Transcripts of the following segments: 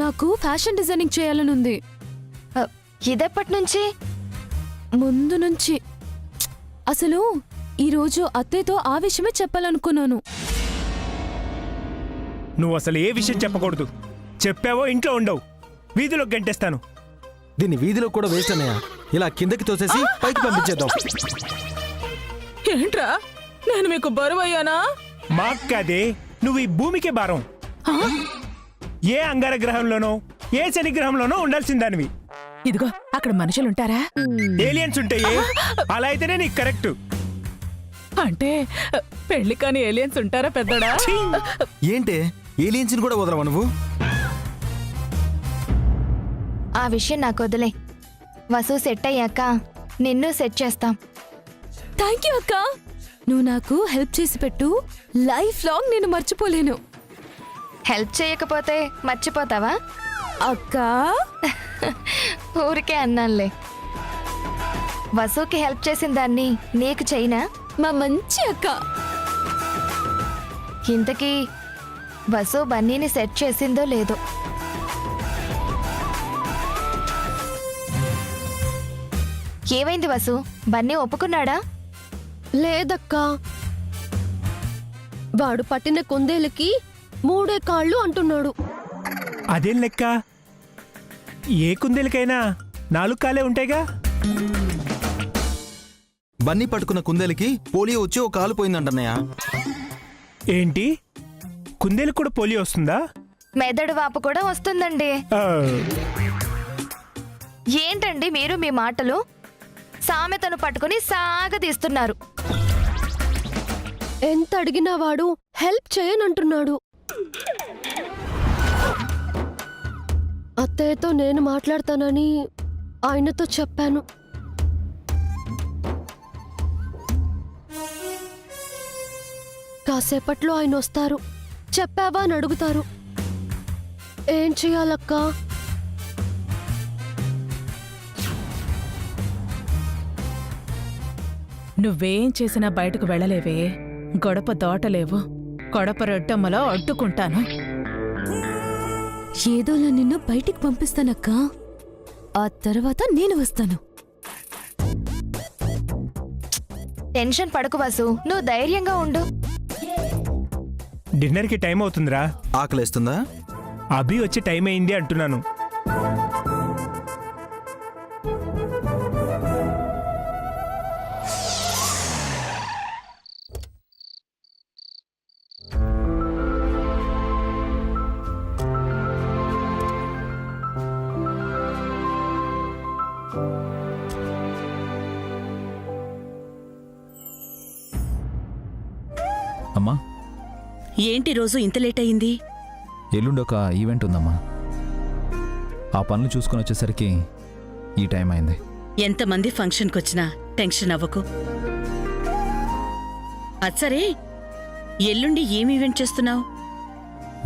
నాకు fashion designing చేయాలనుంది. ఇదెప్పటి నుంచి? ముందు నుంచి. అసలు ఈరోజు అత్తయ్యతో ఆ విషయమే చెప్పాలనుకున్నాను. నువ్వు అసలు ఏ విషయం చెప్పకూడదు. చెప్పావో ఇంట్లో ఉండవు, వీధిలో గంటేస్తాను. దీన్ని వీధిలో కూడా వేస్ట్ అన్నయ్య. ఇలా కిందకి తోసేసి పైకి పంపించేద్దాం. ఏంట్రా, నేను మీకు బరువయ్యానా? మాకు కాదే, నువ్వు ఈ భూమికే భారం. ఏ అంగార గ్రహంలోనో ఏ శని గ్రహంలోనో ఉండాల్సిందానివి. ఇదిగో అక్కడ మనుషులుంటారా? ఏలియన్స్ ఉంటాయి. అలా అయితేనే నీకు కరెక్ట్. అంటే పెళ్లి కాని ఏలియన్స్ ఉంటారా పెద్దడా? ఏంటే ఏలియన్స్ కూడా వదలవా నువ్వు? ఆ విషయం నాకు వదిలే. వసు సెట్ అయ్యాక నిన్ను సెట్ చేస్తాం. థ్యాంక్ యూ అక్క. నువ్వు నాకు హెల్ప్ చేసి పెట్టు. లైఫ్ లాంగ్ నేను మర్చిపోలేను. హెల్ప్ చేయకపోతే మర్చిపోతావా? అక్క ఊరికే అన్నానులే. వసుకి హెల్ప్ చేసిన దాన్ని నీకు చేయనా? మా మంచి అక్క. ఇంతకీ వసు బన్నీని సెట్ చేసిందో లేదో? ఏమైంది వసు? బన్నీ ఒప్పుకున్నాడా? లేదక్కా, వాడు పట్టిన కుందేలుకి 3 కాళ్ళు అంటున్నాడు. అదేం లెక్క? ఏ కుందేలకైనా 4 కాలే ఉంటాయిగా. బన్నీ పట్టుకున్న కుందేలుకి పోలియో వచ్చి ఒక కాలు పోయిందంటన్నయ్య. ఏంటి, కుందేలకు కూడా పోలియో వస్తుందా? మెదడు వాపు కూడా వస్తుందండి. ఏంటండి మీరు మీ మాటలు? సామెతను పట్టుకుని సాగదీస్తున్నారు. ఎంత అడిగినా వాడు హెల్ప్ చేయనంటున్నాడు. అత్తయ్యతో నేను మాట్లాడతానని ఆయనతో చెప్పాను. కాసేపట్లో ఆయన వస్తారు. చెప్పావా అని అడుగుతారు. ఏం చెయ్యాలక్కా? నువ్వేం చేసినా బయటకు వెళ్ళలేవే. గొడప దోటలేవు. గొడప రొట్టెమ్మలో అడ్డుకుంటాను. ఏదోలా నిన్ను బయటికి పంపిస్తానక్క. ఆ తర్వాత నేను వస్తాను. టెన్షన్ పడకు వసు, నువ్వు ధైర్యంగా ఉండు. డిన్నర్కి టైం అవుతుందిరా. ఆకలేస్తుందా? అభి వచ్చి టైం అయింది అంటున్నాను. అమ్మా, ఏంటి రోజు ఇంత లేట్ అయింది? ఎల్లుండి ఒక ఈవెంట్ ఉందమ్మా. ఆ పనులు చూసుకొని వచ్చేసరికి ఈ టైం అయింది. ఎంతమంది ఫంక్షన్కి వచ్చినా టెన్షన్ అవ్వకు. అచ్చరే, ఎల్లుండి ఏం ఈవెంట్ చేస్తున్నావు?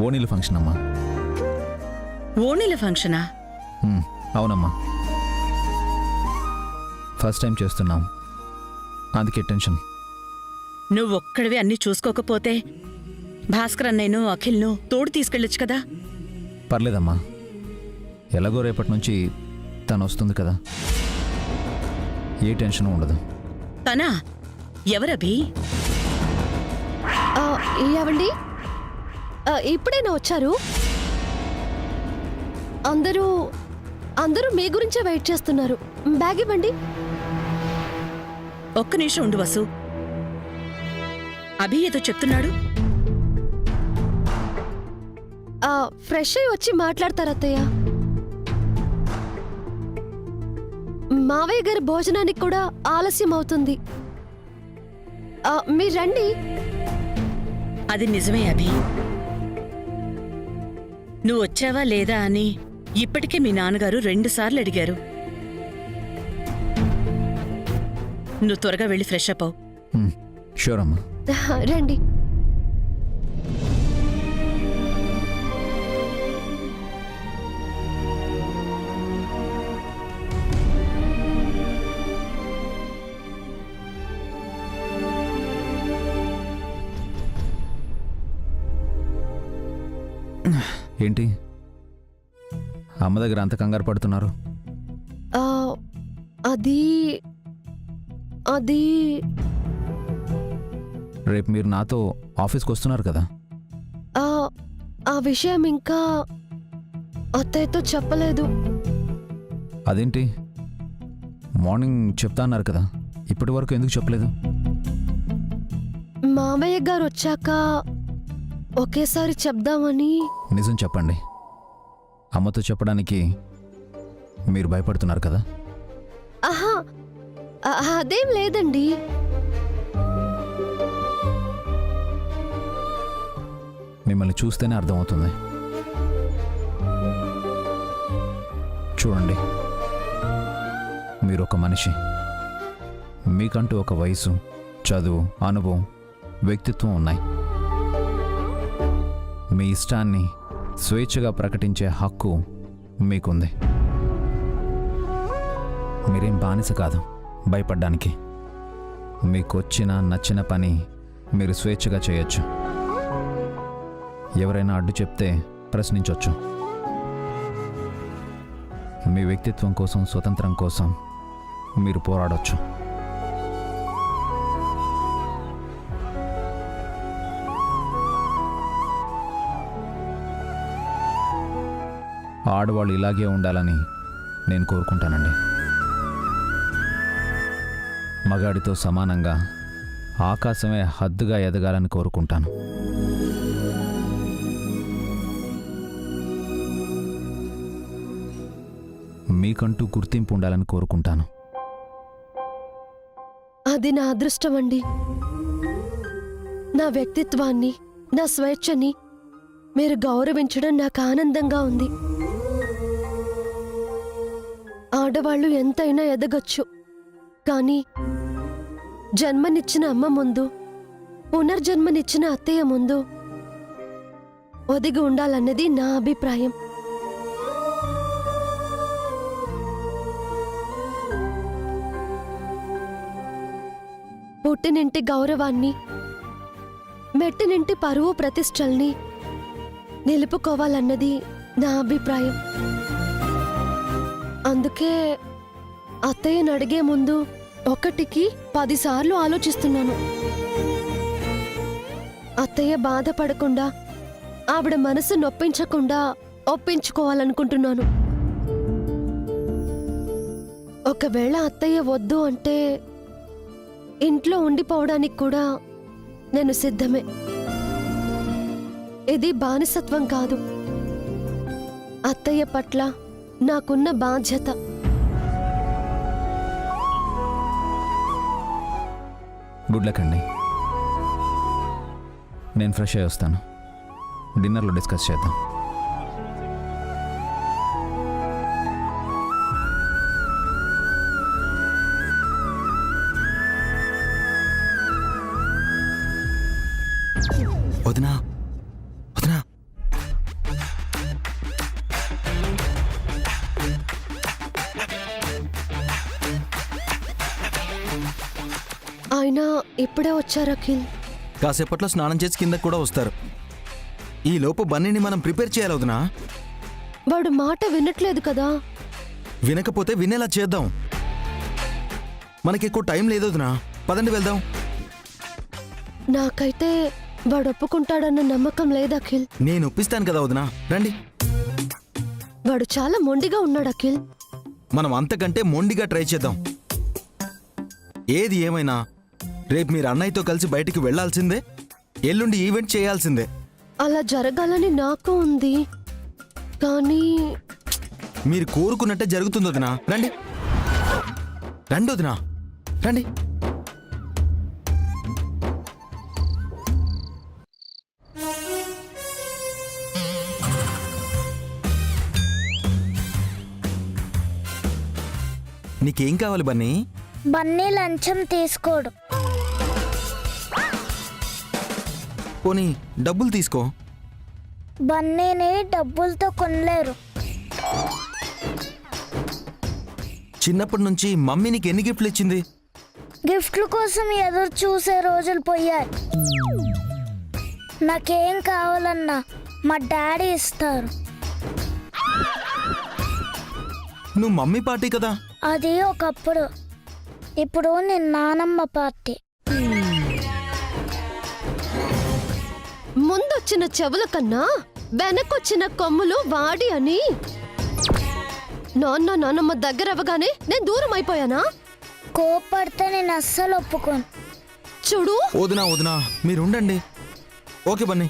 ఓణీల ఫంక్షన్ అమ్మా. ఓణీల ఫంక్షనా? అవునమ్మా, ఫస్ట్ టైం చేస్తున్నాం, అందుకే టెన్షన్. నువ్వొక్కడివే అన్నీ చూసుకోకపోతే భాస్కర్ అన్నయ్యను అఖిల్ను తోడు తీసుకెళ్ళొచ్చు కదా. పర్లేదమ్మా, ఎలాగో రేపటి నుంచి తను వస్తుంది కదా, ఏ టెన్షన్ ఉండదు. తనా? ఎవరభి? ఏవండి, ఇప్పుడైనా వచ్చారు? అందరూ మీ గురించే వెయిట్ చేస్తున్నారు. బ్యాగ్ ఇవ్వండి. ఒక్క నిమిషం ఉండు వసు. అభి ఏదో చెప్తున్నాడు. ఫ్రెష్ అయ్యి వచ్చి మాట్లాడతారు అత్తయ్య. మావయ్య గారి భోజనానికి కూడా ఆలస్యం అవుతుంది. మీరు రండి. అది నిజమే అభి. నువ్వు వచ్చావా లేదా అని ఇప్పటికే మీ నాన్నగారు 2 సార్లు అడిగారు. నువ్వు త్వరగా వెళ్ళి ఫ్రెష్ అప్ అవు. షూర్ అమ్మా. రండి. ఏంటి అమ్మ దగ్గర అంత కంగారు పడుతున్నారు? ఆ, అది అది రేపు మీరు నాతో ఆఫీస్కి వస్తున్నారు కదా? ఆ ఆ విషయం ఇంకా అత్తయ్యతో చెప్పలేదు. అదేంటి, మార్నింగ్ చెప్తా అన్నారు కదా, ఇప్పటి వరకు ఎందుకు చెప్పలేదు? మామయ్య గారు వచ్చాక ఒకేసారి చెప్దామని. నిజం చెప్పండి, అమ్మతో చెప్పడానికి మీరు భయపడుతున్నారు కదా? ఆహా, అదేం లేదండి. మిమ్మల్ని చూస్తేనే అర్థమవుతుంది. చూడండి, మీరు ఒక మనిషి, మీకంటూ ఒక వయసు, చదువు, అనుభవం, వ్యక్తిత్వం ఉన్నాయి. మీ ఇష్టాన్ని స్వేచ్ఛగా ప్రకటించే హక్కు మీకుంది. మీరేం బానిస కాదు భయపడ్డానికి. మీకొచ్చిన నచ్చిన పని మీరు స్వేచ్ఛగా చేయొచ్చు. ఎవరైనా అడ్డు చెప్తే ప్రశ్నించవచ్చు. మీ వ్యక్తిత్వం కోసం, స్వతంత్రం కోసం మీరు పోరాడొచ్చు. ఆడవాళ్ళు ఇలాగే ఉండాలని నేను కోరుకుంటానండి. మగాడితో సమానంగా ఆకాశమే హద్దుగా ఎదగాలని కోరుకుంటాను. మీకంటూ గుర్తింపు ఉండాలని కోరుకుంటాను. అది నా అదృష్టం అండి. నా వ్యక్తిత్వాన్ని, నా స్వేచ్ఛని మీరు గౌరవించడం నాకు ఆనందంగా ఉంది. ఆడవాళ్ళు ఎంతైనా ఎదగొచ్చు, కానీ జన్మనిచ్చిన అమ్మ ముందు, పునర్జన్మనిచ్చిన అత్తయ్య ముందు ఒదిగి ఉండాలన్నది నా అభిప్రాయం. పుట్టినింటి గౌరవాన్ని, మెట్టినింటి పరువు ప్రతిష్టల్ని నిలుపుకోవాలన్నది నా అభిప్రాయం. అందుకే అత్తయ్యను అడిగే ముందు 1కి 10 సార్లు ఆలోచిస్తున్నాను. అత్తయ్య బాధపడకుండా, ఆవిడ మనసు నొప్పించకుండా ఒప్పించుకోవాలనుకుంటున్నాను. ఒకవేళ అత్తయ్య వద్దు అంటే ఇంట్లో ఉండిపోవడానికి కూడా నేను సిద్ధమే. ఇది బానిసత్వం కాదు, అత్తయ్య పట్ల నాకున్న బాధ్యత. గుడ్ లక్ అండి. నేను ఫ్రెష్ అయ్యి వస్తాను. డిన్నర్లో డిస్కస్ చేద్దాం. వదినా, వదినా, ఆయన ఇప్పుడే వచ్చారు అఖిల్. కాసేపట్లో స్నానం చేసి కిందకు కూడా వస్తారు. ఈ లోపు బన్నీని మనం ప్రిపేర్ చేయాలి వదినా. వాడు మాట వినట్లేదు కదా. వినకపోతే వినేలా చేద్దాం. మనకి ఎక్కువ టైం లేదు వదినా, పదండి వెళ్దాం. నాకైతే వాడు ఒప్పుకుంటాడన్న నమ్మకం లేదు అఖిల్. నేను ఒప్పిస్తాను కదా వదినా, రండి. వాడు చాలా మొండిగా ఉన్నాడు అఖిల్. మనం అంతకంటే మొండిగా ట్రై చేద్దాం. ఏది ఏమైనా రేపు మీరు అన్నయ్యతో కలిసి బయటికి వెళ్లాల్సిందే, ఎల్లుండి ఈవెంట్ చేయాల్సిందే. అలా జరగాలని నాకు ఉంది, కానీ మీరు కోరుకున్నట్టే జరుగుతుంది వదినా. రండి రండి వదినా, రండి. నీకేం కావాలి బన్నీ? బన్నీ లంచం తీసుకోడు. పోనీ డబ్బులు తీసుకో. బన్నీని డబ్బులతో కొనలేరు. చిన్నప్పటి నుంచి మమ్మీ నీకు ఎన్ని గిఫ్ట్లు ఇచ్చింది? గిఫ్ట్ల కోసం ఎదురు చూసే రోజులు పోయాయి. నాకేం కావాలన్నా మా డాడీ ఇస్తారు. నువ్వు మమ్మీ పార్టీ కదా. అది ఒకప్పుడు, ఇప్పుడు నేను నానమ్మ పార్టీ. ముందొచ్చిన చెవుల కన్నా వెనకొచ్చిన కొమ్ములు వాడి అని నాన్నమ్మ దగ్గర అవ్వగానే నేను దూరం అయిపోయానా? కోపడితే నేను అస్సలు ఒప్పుకోను. చూడు, వదినా మీరు ఉండండి. ఓకే బన్నీ,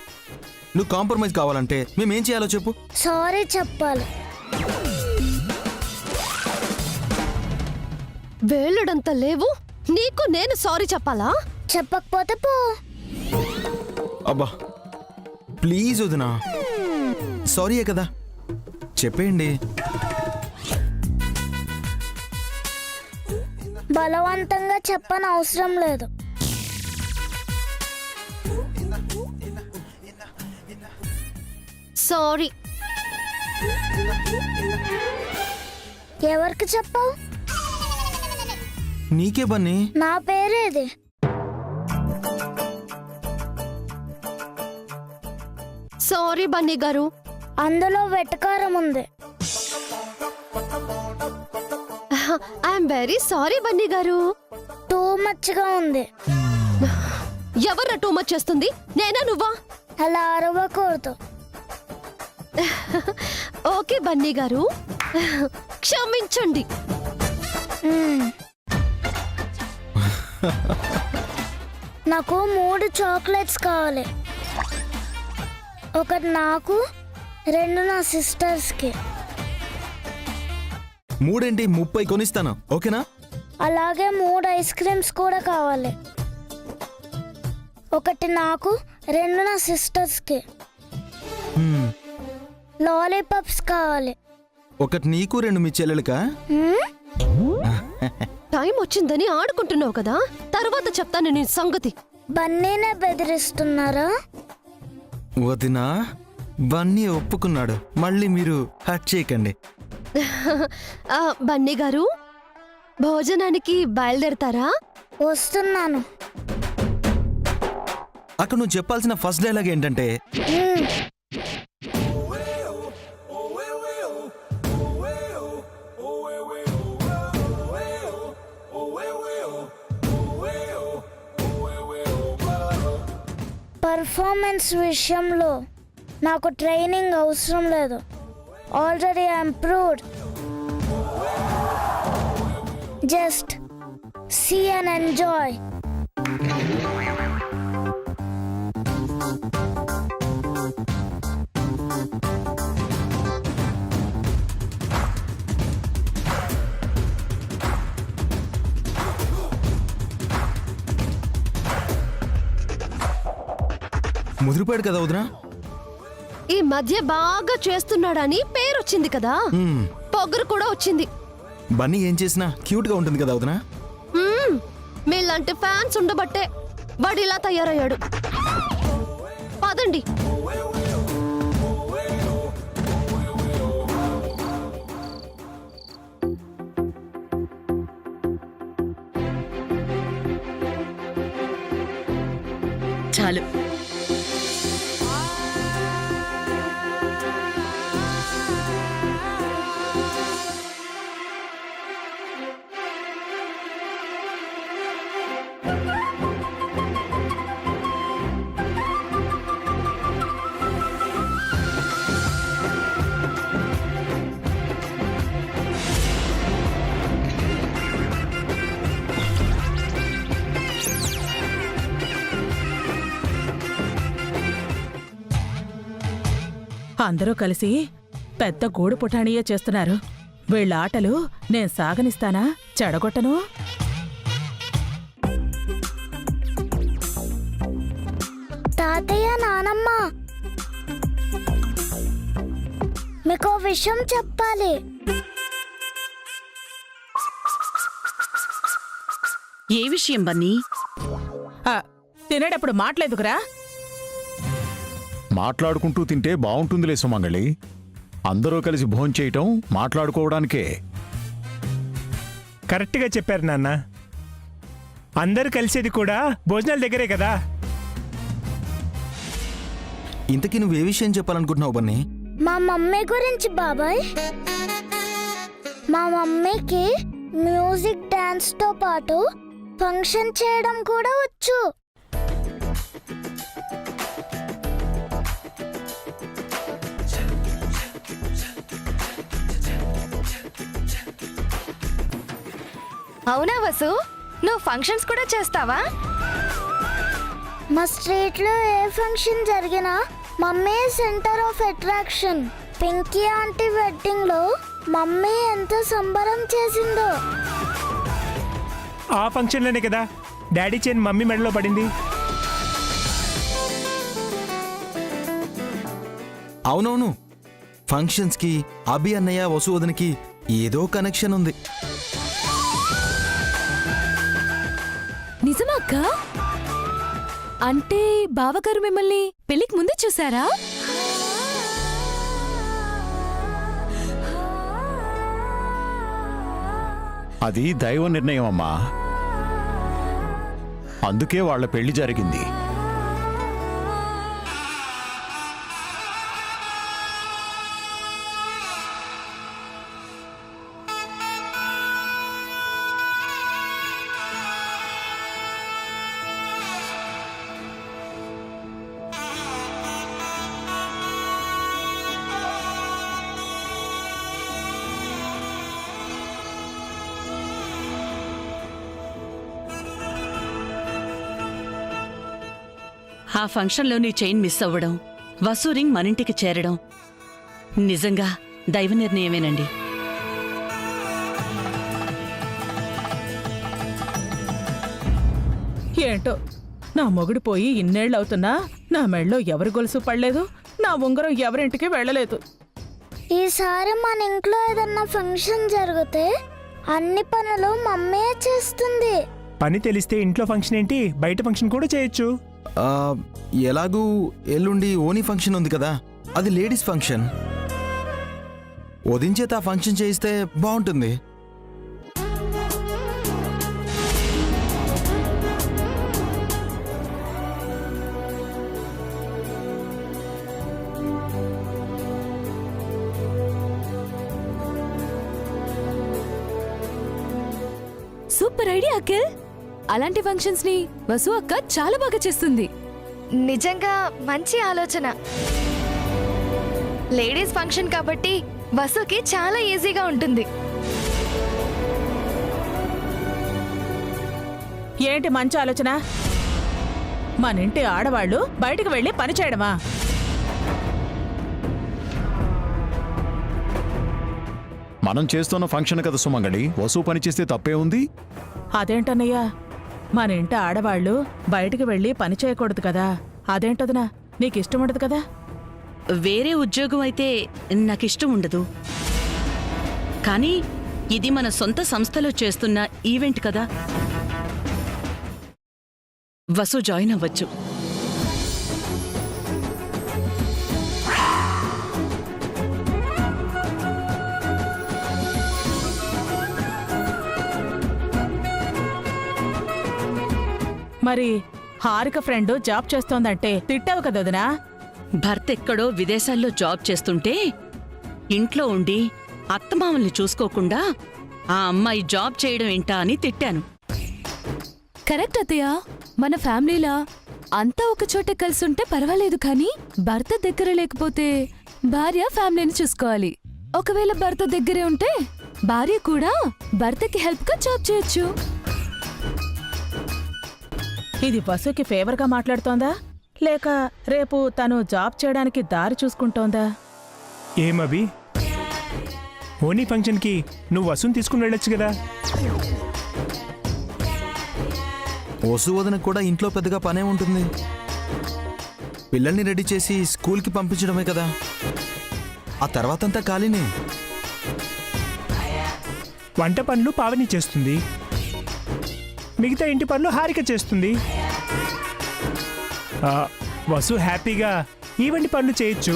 నువ్వు కాంప్రమైజ్ కావాలంటే మేమేం చేయాలో చెప్పు. సారీ చెప్పాలి. వేళ్ళడంత లేవు నీకు, నేను సారీ చెప్పాలా? చెప్పకపోతే పో. అబ్బా ప్లీజ్ వదినా, సారీయే కదా, చెప్పేయండి. బలవంతంగా చెప్పని అవసరం లేదు. సారీ. ఎవరికి చెప్పావు? నీకే బన్నీ. నా పేరేది? సారీ బన్నీ గారు. అందులో వెటకారం ఉంది. ఐఎమ్ వెరీ సారీ బన్నీ గారు. టూ మచ్గా ఉంది. ఎవరు టూ మచ్ చేస్తుంది, నేనా నువ్వా? అలా అరవకూడదు. ఓకే బన్నీ గారు, క్షమించండి. నాకు 3 చాక్లెట్స్ కావాలి. ఒకటి నాకు, 2 నా సిస్టర్స్కి. 3 30 కొనిస్తాను, ఓకేనా? అలాగే 3 ఐస్ క్రీమ్స్ కూడా కావాలి. ఒకటి నాకు, 2 నా సిస్టర్స్కి. లాలీపాప్స్ కావాలి. ఒకటి నీకు 2 మీ చెల్లెలకా? టైం వచ్చిందని ఆడుకుంటున్నావు కదా, తర్వాత చెప్తాను నీ సంగతి. బన్నీనే బెదిరిస్తున్నారా? వదినా, బన్నీ ఒప్పుకున్నాడు, మళ్ళీ మీరు హట్ చేయకండి. బన్నీ గారు, భోజనానికి బయలుదేరతారా? వస్తున్నాను. అక్కడ నువ్వు చెప్పాల్సిన ఫస్ట్ డైలాగ్ ఏంటంటే, పర్ఫార్మెన్స్ విషయంలో నాకు ట్రైనింగ్ అవసరం లేదు. Already I'm proved. Just see and enjoy. ముదిరిపోయాడు కదా వదినా. ఈ మధ్య బాగా చేస్తున్నాడని పేరు వచ్చింది కదా, పొగరు కూడా వచ్చింది. బన్నీ ఏం చేసినా క్యూట్ గా ఉంటుంది కదా వదినా. మీలాంటి ఫ్యాన్స్ ఉండబట్టే వాడు ఇలా తయారయ్యాడు. పదండి. చాలు. అందరూ కలిసి పెద్ద గూడు పుటాణియే చేస్తున్నారు. వీళ్ళ ఆటలు నేను సాగనిస్తానా, చెడగొట్టను. తాతయ్య, నానమ్మ, మీకు విషయం చెప్పాలి. ఏ విషయం బన్నీ? తినేటప్పుడు మాట్లాడదుకురా. మాట్లాడుకుంటూ తింటే బావుంటుందిలే సుమంగళి. అందరూ కలిసి భోంచేయటం మాట్లాడుకోవడానికే. కరెక్ట్గా చెప్పారు నాన్న. అందరూ కలిసేది కూడా భోజనాల దగ్గరే కదా. ఇంతకీ నువ్వు ఏ విషయం చెప్పాలనుకుంటున్నావు బన్నీ? మా మమ్మీ గురించి బాబాయ్. మా మమ్మీకి మ్యూజిక్ డాన్స్ తో పాటు ఫంక్షన్ చేయడం కూడా వచ్చు. అవునా వసు, నువ్వు ఫంక్షన్స్ కూడా చేస్తావా? మా స్ట్రీట్ లో ఏ ఫంక్షన్ జరిగినా mummy centre of attraction. Pinky aunty wedding లో మమ్మీ ఎంత సంబరం చేసిందో. ఆ ఫంక్షన్లోనే కదా డాడీ చైన్ మమ్మీ మెడలో పడింది. అవునవును, ఫంక్షన్స్కి అభి అన్నయ్య వసు వదినకి ఏదో కనెక్షన్ ఉంది. నిజమా అక్క? అంటే బావగారు మిమ్మల్ని పెళ్లికి ముందే చూసారా? అది దైవ నిర్ణయం అమ్మా. అందుకే వాళ్ళ పెళ్లి జరిగింది. ఆ ఫంక్షన్లో నీ చైన్ మిస్ అవ్వడం, వసు రింగ్ మనింటికి చేరడం నిజంగా దైవ నిర్ణయమేనండి. ఏంటో నా మొగుడు పోయి ఇన్నేళ్లవుతున్నా నా మెళ్ళో ఎవరి గొలుసు పడలేదు, నా ఉంగరం ఎవరింటికి వెళ్ళలేదు. ఈసారి మన ఇంట్లో ఏదన్నా ఫంక్షన్ జరిగితే అన్ని పనులు మమ్మీ చేస్తుంది. పని తెలిస్తే ఇంట్లో ఫంక్షన్ ఏంటి, బయట ఫంక్షన్ కూడా చేయొచ్చు. ఆ, ఎలాగూ ఎల్లుండి ఓనీ ఫంక్షన్ ఉంది కదా, అది లేడీస్ ఫంక్షన్. వదించేత ఆ ఫంక్షన్ చేయిస్తే బాగుంటుంది. Super idea Akhil. అలాంటి ఫంక్షన్స్ ని వసు అక్క చాలా బాగా చేస్తుంది. నిజంగా మంచి ఆలోచన. లేడీస్ ఫంక్షన్ కాబట్టి వసుకి చాలా ఈజీగా ఉంటుంది. ఏంటి మంచి ఆలోచన? మన ఇంటి ఆడవాళ్ళు బయటకు వెళ్ళి పని చేయడమా? మనం చేస్తున్న ఫంక్షన్ కదా సుమంగళి, వసు పని చేస్తే తప్పే ఉంది. అదేంటన్నయ్యా, మన ఇంటి ఆడవాళ్ళు బయటకు వెళ్ళి పని చేయకూడదు కదా? అదేంటదనా, నీకిష్టం ఉండదు కదా? వేరే ఉద్యోగం అయితే నాకిష్టం ఉండదు, కానీ ఇది మన సొంత సంస్థలో చేస్తున్న ఈవెంట్ కదా. వసు జాయిన్ అవ్వచ్చు. మరి హారిక ఫ్రెండ్ జాబ్ చేస్తోందంటే తిట్టావు కదా వదినా? భర్త ఎక్కడో విదేశాల్లో జాబ్ చేస్తుంటే ఇంట్లో ఉండి అత్తమామల్ని చూసుకోకుండా ఆ అమ్మాయి జాబ్ చేయడం ఏంటా అని తిట్టాను. కరెక్ట్ అత్తయ్య. మన ఫ్యామిలీలా అంతా ఒక చోట కలిసి ఉంటే పర్వాలేదు, కానీ భర్త దగ్గర లేకపోతే భార్య ఫ్యామిలీని చూసుకోవాలి. ఒకవేళ భర్త దగ్గరే ఉంటే భార్య కూడా భర్తకి హెల్ప్ గా జాబ్ చేయొచ్చు. ఇది వసుకి ఫేవర్గా మాట్లాడుతోందా, లేక రేపు తను జాబ్ చేయడానికి దారి చూసుకుంటోందా? ఏమవి, ఓనీ ఫంక్షన్కి నువ్వు వసుని తీసుకుని వెళ్ళొచ్చు కదా. వసు వదినకు కూడా ఇంట్లో పెద్దగా పనే ఉంటుంది. పిల్లల్ని రెడీ చేసి స్కూల్కి పంపించడమే కదా, ఆ తర్వాతంతా ఖాళీనే. వంట పనులు పావని చేస్తుంది, మిగతా ఇంటి పనులు హారిక చేస్తుంది. వసు హ్యాపీగా ఈవెంట్ పనులు చేయొచ్చు.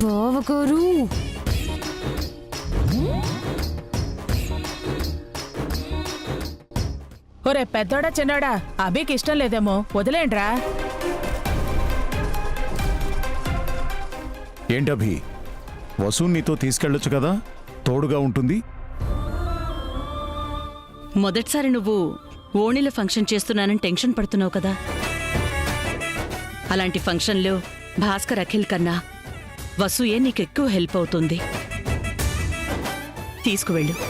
బావగారు, ఒరే పెద్దోడా చిన్నోడా, అభికి ఇష్టం లేదేమో, వదిలేండ్రా. ఏంటభి, వసు నీతో తీసుకెళ్ళొచ్చు కదా, తోడుగా ఉంటుంది. మొదటిసారి నువ్వు ఓణీల ఫంక్షన్ చేస్తున్నానని టెన్షన్ పడుతున్నావు కదా. అలాంటి ఫంక్షన్లో భాస్కర్ అఖిల్ కన్నా వసూయే నీకెక్కువ హెల్ప్ అవుతుంది. తీసుకువెళ్ళు.